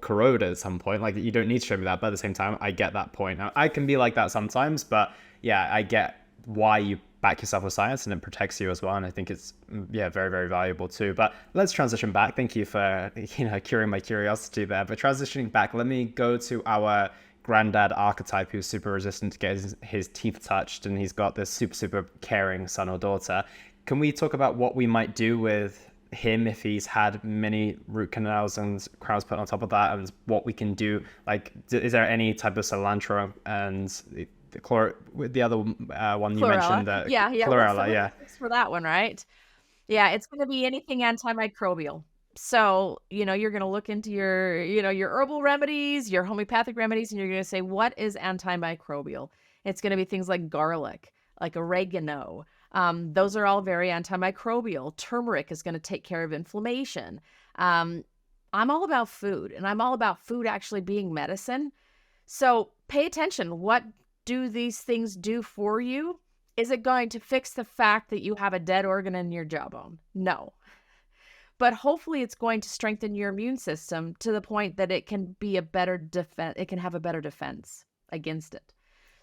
corrode at some point. Like, you don't need to show me that. But at the same time, I get that point. Now, I can be like that sometimes, but yeah, I get why you back yourself with science, and it protects you as well. And I think it's very, very valuable too. But let's transition back. Thank you for curing my curiosity there. But transitioning back, let me go to our granddad archetype, who's super resistant to get his teeth touched, and he's got this super caring son or daughter. Can we talk about what we might do with him if he's had many root canals and crowns put on top of that, and what we can do? Like, is there any type of cilantro and the other one you mentioned, chlorella, yeah. For that one, right? Yeah, it's going to be anything antimicrobial. So, you're going to look into your herbal remedies, your homeopathic remedies, and you're going to say, what is antimicrobial? It's going to be things like garlic, like oregano. Those are all very antimicrobial. Turmeric is going to take care of inflammation. I'm all about food, and I'm all about food actually being medicine. So pay attention. What do these things do for you? Is it going to fix the fact that you have a dead organ in your jawbone? No. But hopefully it's going to strengthen your immune system to the point that it can be a better defense. It can have a better defense against it.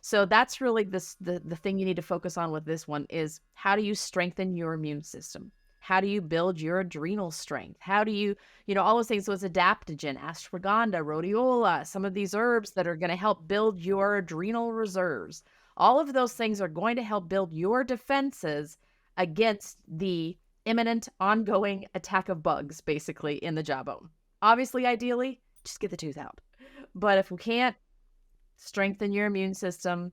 So that's really the thing you need to focus on with this one is, how do you strengthen your immune system? How do you build your adrenal strength? How do you, all those things? So it's adaptogen, ashwagandha, rhodiola, some of these herbs that are going to help build your adrenal reserves. All of those things are going to help build your defenses against the imminent, ongoing attack of bugs, basically, in the jawbone. Obviously, ideally, just get the tooth out. But if we can't, strengthen your immune system,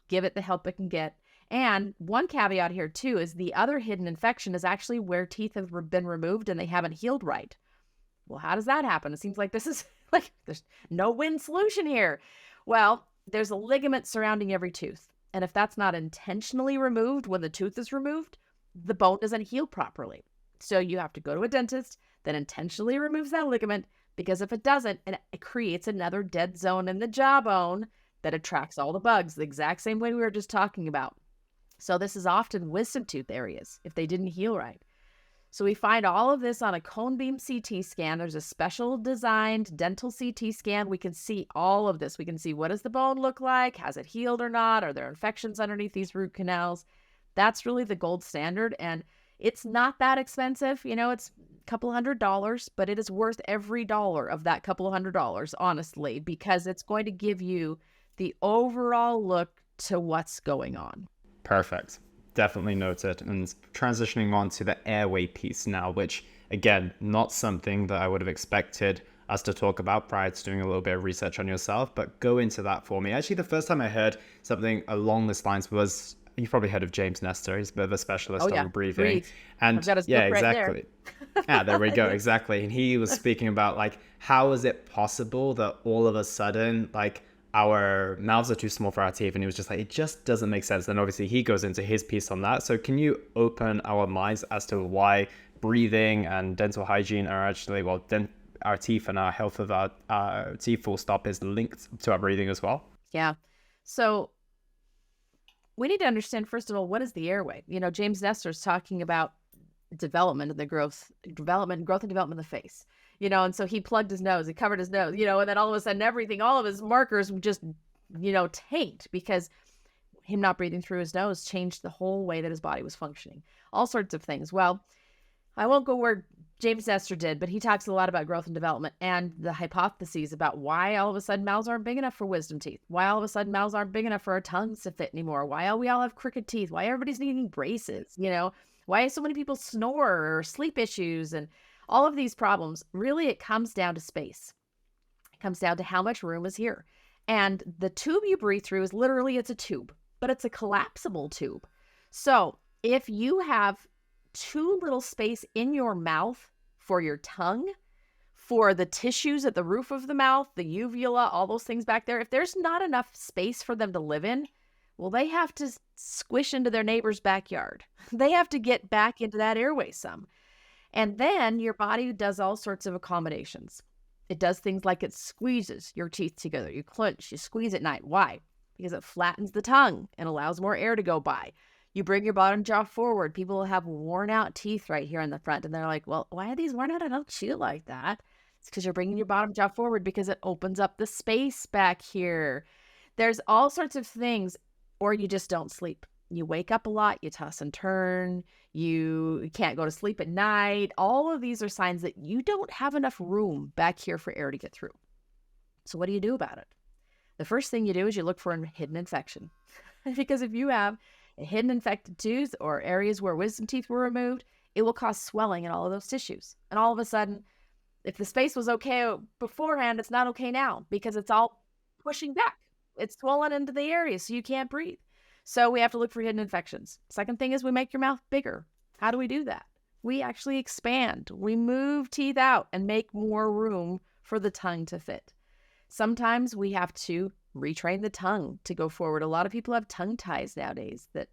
give it the help it can get. And one caveat here, too, is the other hidden infection is actually where teeth have been removed and they haven't healed right. Well, how does that happen? It seems like this is like there's no win solution here. Well, there's a ligament surrounding every tooth. And if that's not intentionally removed when the tooth is removed, the bone doesn't heal properly. So you have to go to a dentist that intentionally removes that ligament, because if it doesn't, it creates another dead zone in the jawbone that attracts all the bugs, the exact same way we were just talking about. So this is often wisdom tooth areas if they didn't heal right. So we find all of this on a cone beam CT scan. There's a special designed dental CT scan. We can see all of this. We can see, what does the bone look like? Has it healed or not? Are there infections underneath these root canals? That's really the gold standard. And it's not that expensive. It's a couple $100s, but it is worth every dollar of that couple $100, honestly, because it's going to give you the overall look to what's going on. Perfect. Definitely noted. And transitioning on to the airway piece now, which again, not something that I would have expected us to talk about prior to doing a little bit of research on yourself, but go into that for me. Actually, the first time I heard something along this lines was, you've probably heard of James Nestor. He's a bit of a specialist on breathing. Breathe. And I've got his yeah, book right exactly. There we go. Exactly. And he was speaking about like, how is it possible that all of a sudden, like, our mouths are too small for our teeth? And he was just like, it just doesn't make sense. And obviously he goes into his piece on that. So can you open our minds as to why breathing and dental hygiene are actually, well, our teeth and our health of our teeth full stop is linked to our breathing as well? Yeah. So we need to understand, first of all, what is the airway? James Nestor is talking about development of the growth and development of the face. And so he plugged his nose, he covered his nose, and then all of a sudden all of his markers just, tanked because him not breathing through his nose changed the whole way that his body was functioning. All sorts of things. Well, I won't go where James Nestor did, but he talks a lot about growth and development and the hypotheses about why all of a sudden mouths aren't big enough for wisdom teeth, why all of a sudden mouths aren't big enough for our tongues to fit anymore, why we all have crooked teeth, why everybody's needing braces, why so many people snore or sleep issues and all of these problems. Really, it comes down to space. It comes down to how much room is here. And the tube you breathe through is literally, it's a tube, but it's a collapsible tube. So if you have too little space in your mouth for your tongue, for the tissues at the roof of the mouth, the uvula, all those things back there, if there's not enough space for them to live in, well, they have to squish into their neighbor's backyard. They have to get back into that airway some. And then your body does all sorts of accommodations. It does things like it squeezes your teeth together. You clench, you squeeze at night. Why? Because it flattens the tongue and allows more air to go by. You bring your bottom jaw forward. People will have worn out teeth right here in the front. And they're like, well, why are these worn out? I don't chew like that. It's because you're bringing your bottom jaw forward because it opens up the space back here. There's all sorts of things. Or you just don't sleep. You wake up a lot, you toss and turn, you can't go to sleep at night. All of these are signs that you don't have enough room back here for air to get through. So what do you do about it? The first thing you do is you look for a hidden infection. Because if you have a hidden infected tooth or areas where wisdom teeth were removed, it will cause swelling in all of those tissues. And all of a sudden, if the space was okay beforehand, it's not okay now because it's all pushing back. It's swollen into the area, so you can't breathe. So we have to look for hidden infections. Second thing is we make your mouth bigger. How do we do that? We actually expand. We move teeth out and make more room for the tongue to fit. Sometimes we have to retrain the tongue to go forward. A lot of people have tongue ties nowadays that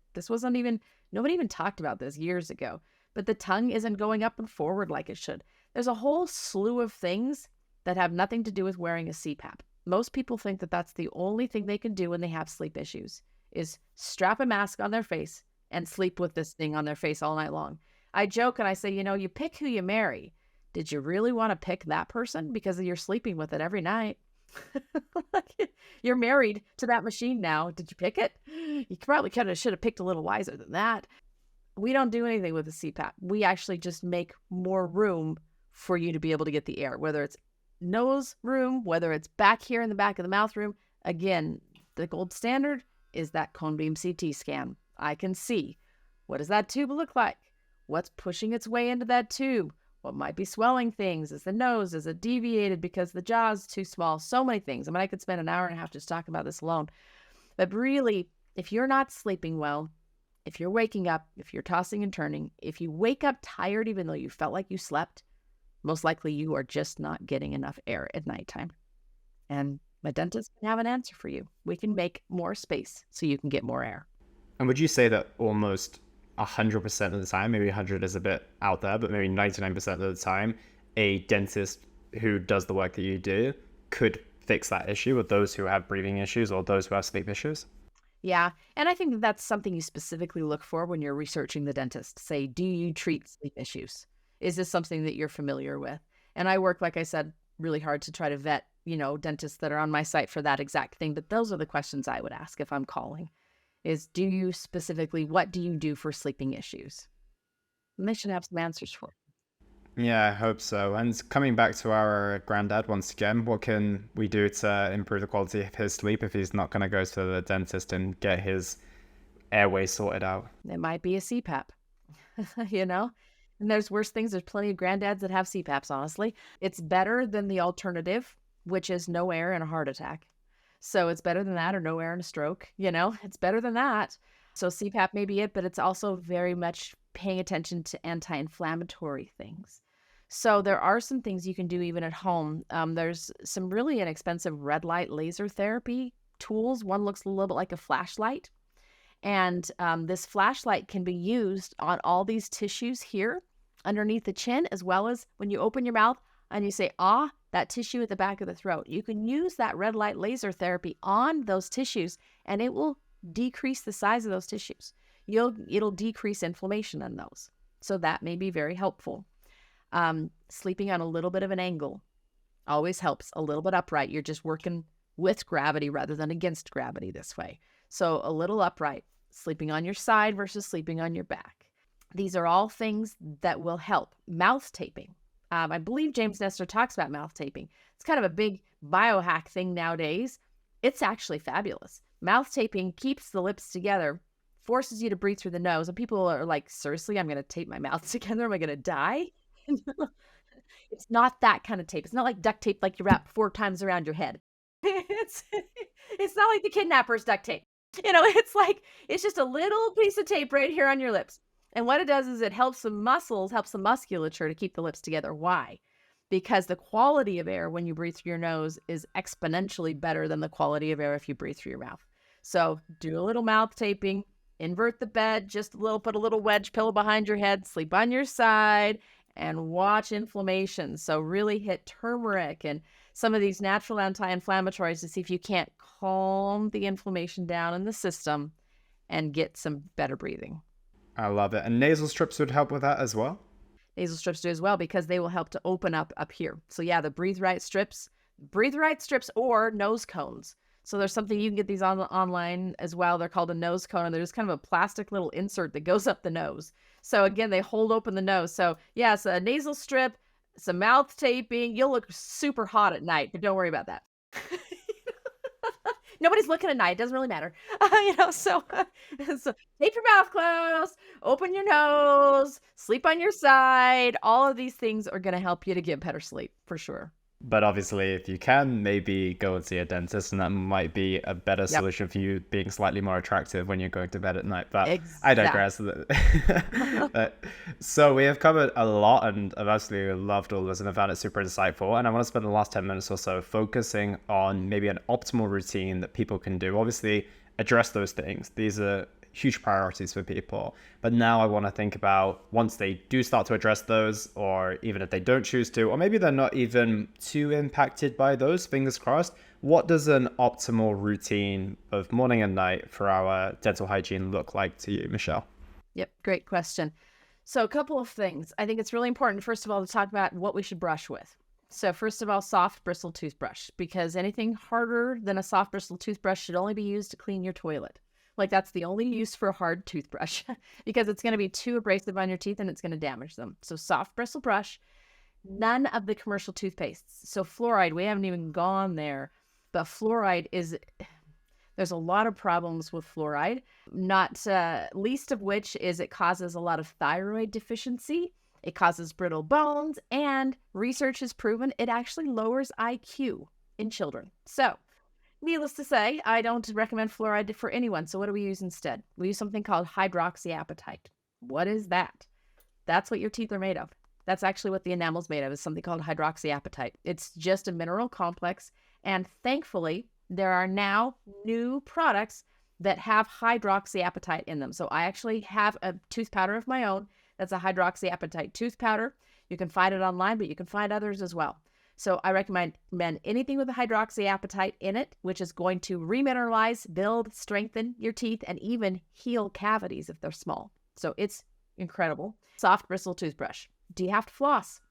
nobody even talked about this years ago, but the tongue isn't going up and forward like it should. There's a whole slew of things that have nothing to do with wearing a CPAP. Most people think that that's the only thing they can do when they have sleep issues, is strap a mask on their face and sleep with this thing on their face all night long. I joke and I say, you pick who you marry. Did you really want to pick that person? Because you're sleeping with it every night. You're married to that machine now. Did you pick it? You probably should have picked a little wiser than that. We don't do anything with the CPAP. We actually just make more room for you to be able to get the air, whether it's nose room, whether it's back here in the back of the mouth room. Again, the gold standard is that cone beam CT scan. I can see, what does that tube look like? What's pushing its way into that tube? What might be swelling things? Is the nose, is it deviated because the jaw is too small? So many things. I could spend an hour and a half just talking about this alone. But really, if you're not sleeping well, if you're waking up, if you're tossing and turning, if you wake up tired even though you felt like you slept, most likely you are just not getting enough air at nighttime. And my dentist can have an answer for you. We can make more space so you can get more air. And would you say that almost 100% of the time, maybe 100 is a bit out there, but maybe 99% of the time, a dentist who does the work that you do could fix that issue with those who have breathing issues or those who have sleep issues? Yeah. And I think that's something you specifically look for when you're researching the dentist. Say, do you treat sleep issues? Is this something that you're familiar with? And I work, like I said, really hard to try to vet, dentists that are on my site for that exact thing. But those are the questions I would ask if I'm calling. is what do you do for sleeping issues? And they should have some answers for it. Yeah, I hope so. And coming back to our granddad once again, what can we do to improve the quality of his sleep if he's not going to go to the dentist and get his airway sorted out? It might be a CPAP, you know? And there's worse things. There's plenty of granddads that have CPAPs, honestly. It's better than the alternative, which is no air and a heart attack. So it's better than that, or no air and a stroke, it's better than that. So CPAP may be it, but it's also very much paying attention to anti-inflammatory things. So there are some things you can do even at home. There's some really inexpensive red light laser therapy tools. One looks a little bit like a flashlight. And this flashlight can be used on all these tissues here underneath the chin, as well as when you open your mouth and you say, ah, that tissue at the back of the throat. You can use that red light laser therapy on those tissues, and it will decrease the size of those tissues. It'll decrease inflammation in those. So that may be very helpful. Sleeping on a little bit of an angle always helps. A little bit upright. You're just working with gravity rather than against gravity this way. So a little upright, sleeping on your side versus sleeping on your back. These are all things that will help. Mouth taping. I believe James Nestor talks about mouth taping. It's kind of a big biohack thing nowadays. It's actually fabulous. Mouth taping keeps the lips together, forces you to breathe through the nose. And people are like, seriously, I'm going to tape my mouth together. Am I going to die? It's not that kind of tape. It's not like duct tape like you wrap 4 times around your head. It's not like the kidnapper's duct tape. It's just a little piece of tape right here on your lips. And what it does is it helps the musculature to keep the lips together. Why? Because the quality of air when you breathe through your nose is exponentially better than the quality of air if you breathe through your mouth. So do a little mouth taping, invert the bed, put a little wedge pillow behind your head, sleep on your side, and watch inflammation. So really hit turmeric and some of these natural anti-inflammatories to see if you can't calm the inflammation down in the system and get some better breathing. I love it. And nasal strips would help with that as well? Nasal strips do as well, because they will help to open up here. So yeah, the breathe right strips or nose cones. So there's something you can get these online as well. They're called a nose cone, and they're just kind of a plastic little insert that goes up the nose. So again, they hold open the nose. So yes, a nasal strip, some mouth taping. You'll look super hot at night, but don't worry about that. Nobody's looking at night. It doesn't really matter. So tape your mouth closed, open your nose, sleep on your side. All of these things are going to help you to get better sleep for sure. But obviously, if you can, maybe go and see a dentist, and that might be a better solution for you, being slightly more attractive when you're going to bed at night. But exactly. I digress. So we have covered a lot, and I've absolutely loved all this, and I found it super insightful. And I want to spend the last 10 minutes or so focusing on maybe an optimal routine that people can do. Obviously, address those things. These are huge priorities for people. But now I want to think about, once they do start to address those, or even if they don't choose to, or maybe they're not even too impacted by those, fingers crossed, what does an optimal routine of morning and night for our dental hygiene look like to you, Michelle? Yep, great question. So a couple of things. I think it's really important, first of all, to talk about what we should brush with. So first of all, soft bristle toothbrush, because anything harder than a soft bristle toothbrush should only be used to clean your toilet. That's the only use for a hard toothbrush, because it's going to be too abrasive on your teeth and it's going to damage them. So soft bristle brush, none of the commercial toothpastes. So fluoride, we haven't even gone there, but fluoride there's a lot of problems with fluoride, not least of which is it causes a lot of thyroid deficiency. It causes brittle bones, and research has proven it actually lowers IQ in children. So needless to say, I don't recommend fluoride for anyone. So what do we use instead? We use something called hydroxyapatite. What is that? That's what your teeth are made of. That's actually what the enamel's made of, is something called hydroxyapatite. It's just a mineral complex. And thankfully, there are now new products that have hydroxyapatite in them. So I actually have a tooth powder of my own that's a hydroxyapatite tooth powder. You can find it online, but you can find others as well. So I recommend anything with a hydroxyapatite in it, which is going to remineralize, build, strengthen your teeth, and even heal cavities if they're small. So it's incredible. Soft bristle toothbrush. Do you have to floss?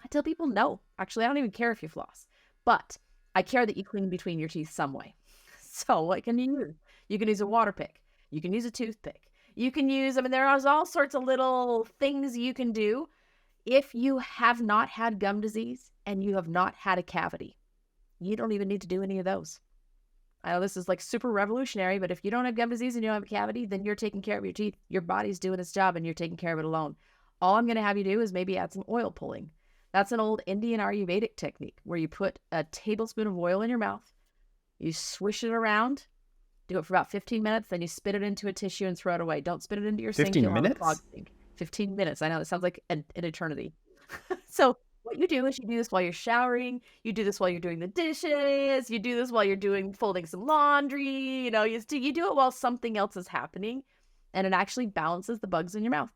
I tell people no. Actually, I don't even care if you floss. But I care that you clean between your teeth some way. So what can you use? You can use a water pick. You can use a toothpick. You can use, there are all sorts of little things you can do. If you have not had gum disease and you have not had a cavity, you don't even need to do any of those. I know this is like super revolutionary, but if you don't have gum disease and you don't have a cavity, then you're taking care of your teeth. Your body's doing its job and you're taking care of it alone. All I'm going to have you do is maybe add some oil pulling. That's an old Indian Ayurvedic technique where you put a tablespoon of oil in your mouth, you swish it around, do it for about 15 minutes, then you spit it into a tissue and throw it away. Don't spit it into your sink. 15 minutes? 15 minutes. I know it sounds like an eternity. So what you do is you do this while you're showering. You do this while you're doing the dishes. You do this while you're folding some laundry. You do it while something else is happening, and it actually balances the bugs in your mouth.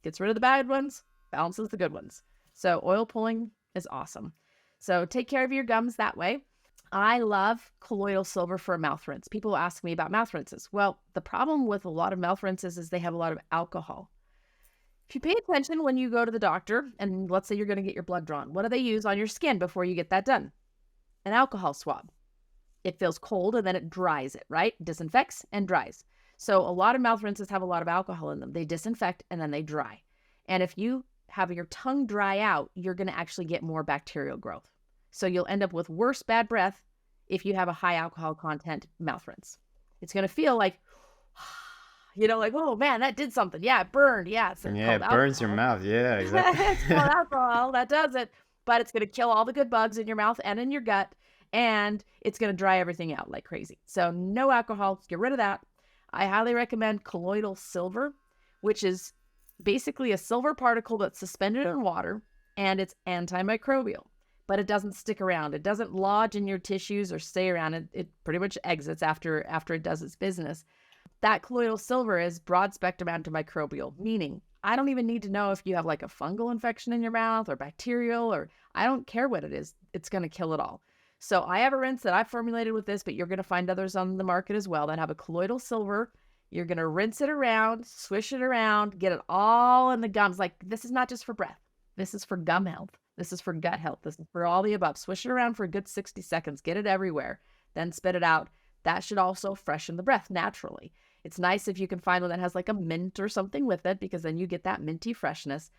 Gets rid of the bad ones, balances the good ones. So oil pulling is awesome. So take care of your gums that way. I love colloidal silver for a mouth rinse. People ask me about mouth rinses. Well, the problem with a lot of mouth rinses is they have a lot of alcohol. If you pay attention when you go to the doctor, and let's say you're going to get your blood drawn, what do they use on your skin before you get that done? An alcohol swab. It feels cold and then it dries it, right? Disinfects and dries. So a lot of mouth rinses have a lot of alcohol in them. They disinfect and then they dry. And if you have your tongue dry out, you're going to actually get more bacterial growth. So you'll end up with worse bad breath if you have a high alcohol content mouth rinse. It's going to feel like, like, oh man, that did something. Yeah, it burned. Yeah, it burns your mouth. Yeah, exactly. It's called alcohol. That does it. But it's going to kill all the good bugs in your mouth and in your gut. And it's going to dry everything out like crazy. So no alcohol. Get rid of that. I highly recommend colloidal silver, which is basically a silver particle that's suspended in water, and it's antimicrobial, but it doesn't stick around. It doesn't lodge in your tissues or stay around. It pretty much exits after it does its business. That colloidal silver is broad spectrum antimicrobial, meaning I don't even need to know if you have like a fungal infection in your mouth or bacterial, or I don't care what it is. It's going to kill it all. So I have a rinse that I've formulated with this, but you're going to find others on the market as well that have a colloidal silver. You're going to rinse it around, swish it around, get it all in the gums. Like, this is not just for breath. This is for gum health. This is for gut health. This is for all the above. Swish it around for a good 60 seconds. Get it everywhere. Then spit it out. That should also freshen the breath naturally. It's nice if you can find one that has like a mint or something with it, because then you get that minty freshness.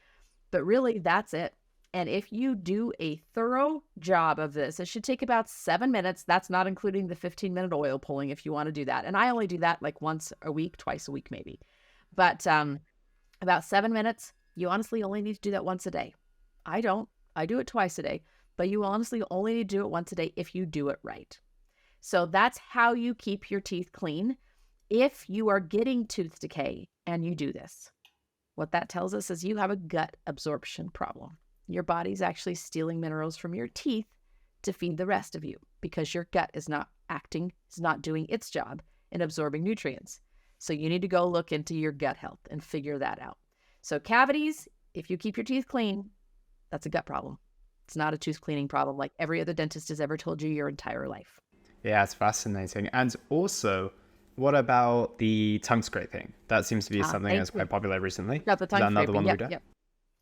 But really, that's it. And if you do a thorough job of this, it should take about 7 minutes. That's not including the 15-minute oil pulling if you want to do that. And I only do that like once a week, twice a week maybe. But about 7 minutes, you honestly only need to do that once a day. I don't. I do it twice a day. But you honestly only need to do it once a day if you do it right. So that's how you keep your teeth clean. If you are getting tooth decay and you do this, what that tells us is you have a gut absorption problem. Your body's actually stealing minerals from your teeth to feed the rest of you because your gut is not doing its job in absorbing nutrients. So you need to go look into your gut health and figure that out. So cavities, if you keep your teeth clean, that's a gut problem. It's not a tooth cleaning problem like every other dentist has ever told you your entire life. Yeah, it's fascinating. And also, what about the tongue scraping? That seems to be something that's quite popular recently. Got the tongue Is that scraping. another one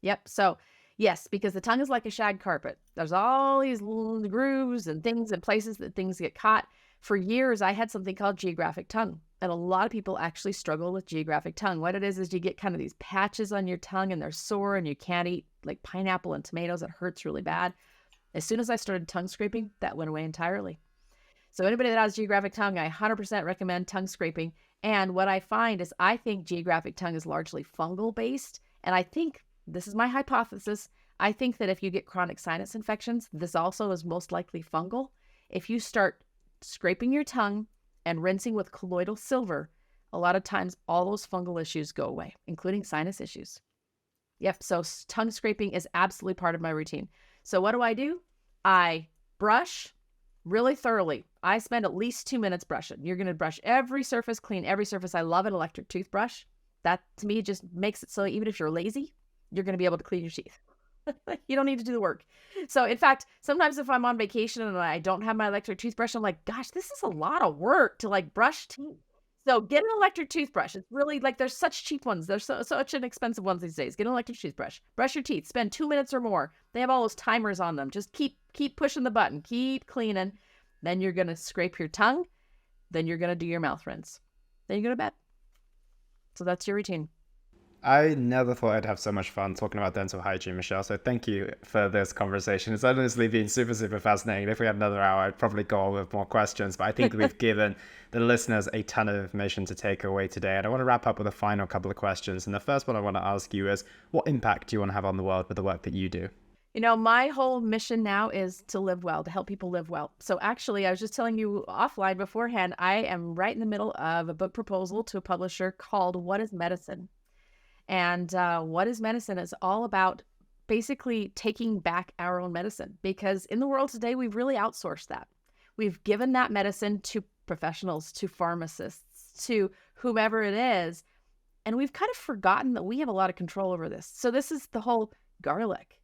Yep. So yes, because the tongue is like a shag carpet. There's all these little grooves and things and places that things get caught. For years, I had something called geographic tongue. And a lot of people actually struggle with geographic tongue. What it is you get kind of these patches on your tongue and they're sore and you can't eat like pineapple and tomatoes. It hurts really bad. As soon as I started tongue scraping, that went away entirely. So anybody that has geographic tongue, I 100% recommend tongue scraping. And what I find is I think geographic tongue is largely fungal based. And I think, this is my hypothesis, I think that if you get chronic sinus infections, this also is most likely fungal. If you start scraping your tongue and rinsing with colloidal silver, a lot of times all those fungal issues go away, including sinus issues. Yep, so tongue scraping is absolutely part of my routine. So what do? I brush really thoroughly. I spend at least 2 minutes brushing. You're going to brush every surface, clean every surface. I love an electric toothbrush. That to me just makes it so even if you're lazy, you're going to be able to clean your teeth. You don't need to do the work. So in fact, sometimes if I'm on vacation and I don't have my electric toothbrush, I'm like, gosh, this is a lot of work to like brush teeth. So get an electric toothbrush. It's really like, there's such cheap ones. There's such inexpensive ones these days. Get an electric toothbrush. Brush your teeth. Spend 2 minutes or more. They have all those timers on them. Just keep pushing the button. Keep cleaning. Then you're going to scrape your tongue. Then you're going to do your mouth rinse. Then you go to bed. So that's your routine. I never thought I'd have so much fun talking about dental hygiene, Michelle. So thank you for this conversation. It's honestly been super, super fascinating. If we had another hour, I'd probably go on with more questions. But I think we've given the listeners a ton of information to take away today. And I want to wrap up with a final couple of questions. And the first one I want to ask you is, what impact do you want to have on the world with the work that you do? My whole mission now is to live well, to help people live well. So actually, I was just telling you offline beforehand, I am right in the middle of a book proposal to a publisher called What is Medicine? And What is Medicine is all about basically taking back our own medicine, because in the world today, we've really outsourced that. We've given that medicine to professionals, to pharmacists, to whomever it is. And we've kind of forgotten that we have a lot of control over this. So this is the whole garlic.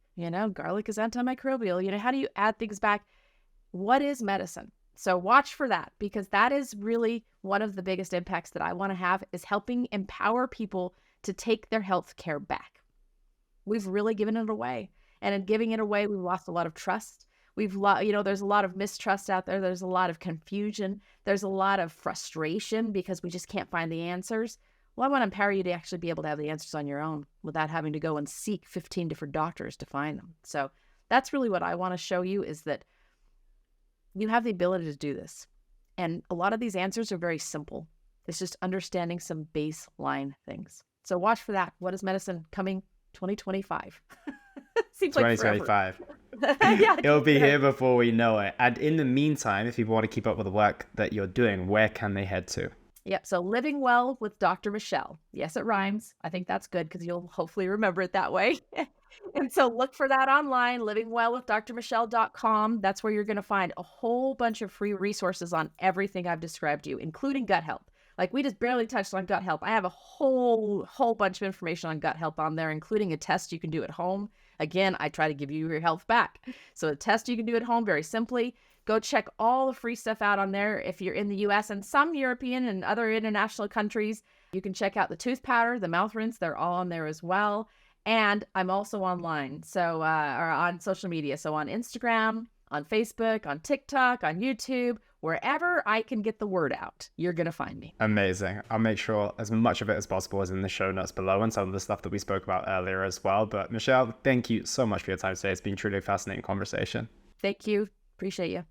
Garlic is antimicrobial. How do you add things back? What is medicine? So watch for that, because that is really one of the biggest impacts that I want to have, is helping empower people to take their health care back. We've really given it away. And in giving it away, we've lost a lot of trust. There's a lot of mistrust out there. There's a lot of confusion. There's a lot of frustration because we just can't find the answers. Well, I want to empower you to actually be able to have the answers on your own without having to go and seek 15 different doctors to find them. So that's really what I want to show you, is that you have the ability to do this. And a lot of these answers are very simple. It's just understanding some baseline things. So watch for that. What is Medicine, coming 2025? Seems like 2025. Yeah, It'll be here before we know it. And in the meantime, if people want to keep up with the work that you're doing, where can they head to? Yep. So Living Well with Dr. Michelle. Yes, it rhymes. I think that's good because you'll hopefully remember it that way. And so look for that online, livingwellwithdrmichelle.com. That's where you're going to find a whole bunch of free resources on everything I've described to you, including gut health. Like, we just barely touched on gut health. I have a whole bunch of information on gut health on there, including a test you can do at home. Again, I try to give you your health back. So a test you can do at home very simply. Go check all the free stuff out on there. If you're in the US and some European and other international countries, you can check out the tooth powder, the mouth rinse. They're all on there as well. And I'm also online, or on social media. So on Instagram, on Facebook, on TikTok, on YouTube, wherever I can get the word out, you're going to find me. Amazing. I'll make sure as much of it as possible is in the show notes below, and some of the stuff that we spoke about earlier as well. But Michelle, thank you so much for your time today. It's been truly a fascinating conversation. Thank you. Appreciate you.